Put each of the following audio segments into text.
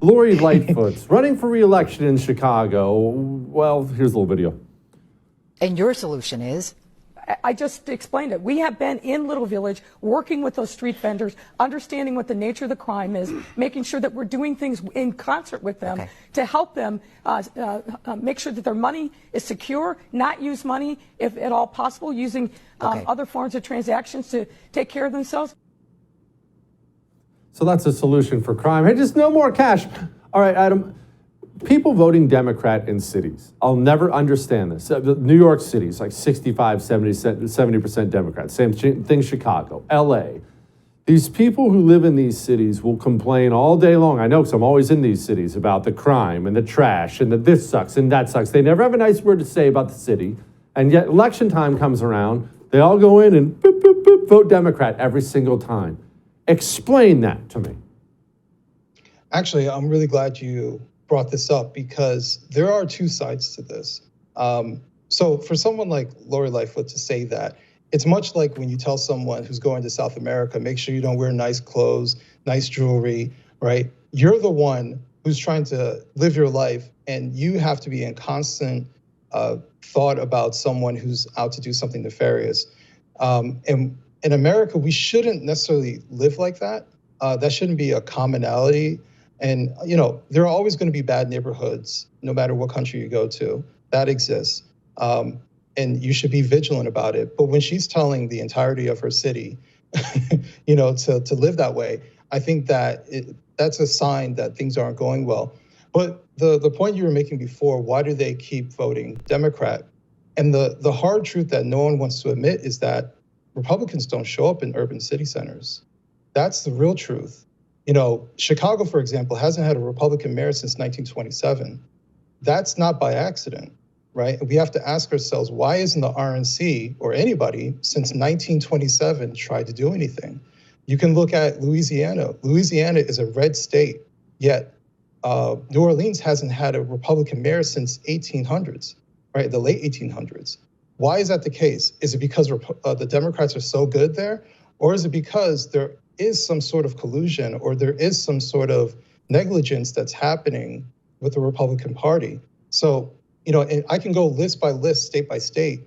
Lori Lightfoot's running for re-election in Chicago. Well, here's a little video. And your solution is? I just explained it. We have been in Little Village working with those street vendors, understanding what the nature of the crime is, making sure that we're doing things in concert with them to help them make sure that their money is secure, not use money, if at all possible, using other forms of transactions to take care of themselves. So that's a solution for crime. Hey, just no more cash. All right, Adam. People voting Democrat in cities. I'll never understand this. New York City is like 65, 70% Democrat. Same thing, Chicago, LA. These people who live in these cities will complain all day long. I know because I'm always in these cities about the crime and the trash and that this sucks and that sucks. They never have a nice word to say about the city. And yet election time comes around. They all go in and boop, boop, boop, vote Democrat every single time. Explain that to me. Actually, I'm really glad you brought this up because there are two sides to this. So for someone like Lori Lightfoot to say that, it's much like when you tell someone who's going to South America, make sure you don't wear nice clothes, nice jewelry, right? You're the one who's trying to live your life and you have to be in constant thought about someone who's out to do something nefarious. And in America, we shouldn't necessarily live like that. That shouldn't be a commonality. And, you know, there are always going to be bad neighborhoods, no matter what country you go to. That exists. And you should be vigilant about it. But when she's telling the entirety of her city, you know, to live that way, I think that that's a sign that things aren't going well. But the point you were making before, why do they keep voting Democrat? And the hard truth that no one wants to admit is that Republicans don't show up in urban city centers. That's the real truth. You know, Chicago, for example, hasn't had a Republican mayor since 1927. That's not by accident, right? We have to ask ourselves, why isn't the RNC or anybody since 1927 tried to do anything? You can look at Louisiana. Louisiana is a red state, yet New Orleans hasn't had a Republican mayor since 1800s, right? The late 1800s. Why is that the case? Is it because the Democrats are so good there? Or is it because there is some sort of collusion or there is some sort of negligence that's happening with the Republican Party? So, you know, and I can go list by list, state by state.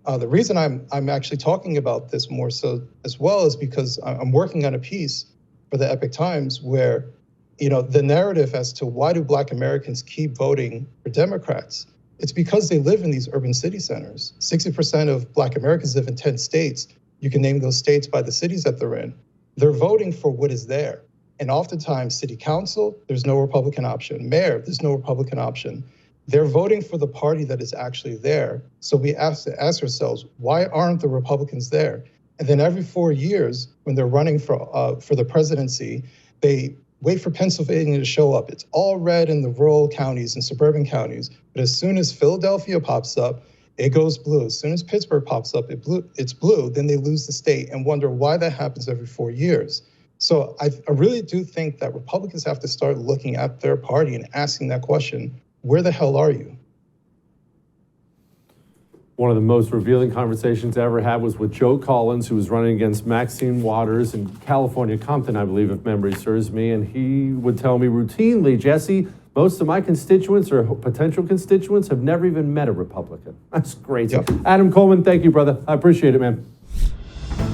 The reason I'm actually talking about this more so as well is because I'm working on a piece for the Epic Times where, you know, the narrative as to why do Black Americans keep voting for Democrats? It's because they live in these urban city centers. 60% of Black Americans live in 10 states. You can name those states by the cities that they're in. They're voting for what is there. And oftentimes, city council, there's no Republican option. Mayor, there's no Republican option. They're voting for the party that is actually there. So we have to ask ourselves, why aren't the Republicans there? And then every 4 years, when they're running for the presidency, they wait for Pennsylvania to show up. It's all red in the rural counties and suburban counties. But as soon as Philadelphia pops up, it goes blue. As soon as Pittsburgh pops up, it's blue. Then they lose the state and wonder why that happens every 4 years. So I really do think that Republicans have to start looking at their party and asking that question, where the hell are you? One of the most revealing conversations I ever had was with Joe Collins, who was running against Maxine Waters in California, Compton, I believe, if memory serves me. And he would tell me routinely, Jesse, most of my constituents or potential constituents have never even met a Republican. That's crazy. Yep. Adam Coleman, thank you, brother. I appreciate it, man.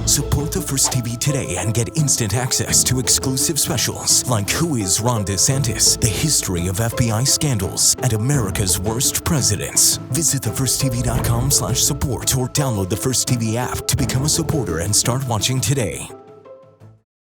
Support the First TV today and get instant access to exclusive specials like Who is Ron DeSantis, the history of FBI scandals, and America's worst presidents. Visit thefirsttv.com/support or download the First TV app to become a supporter and start watching today.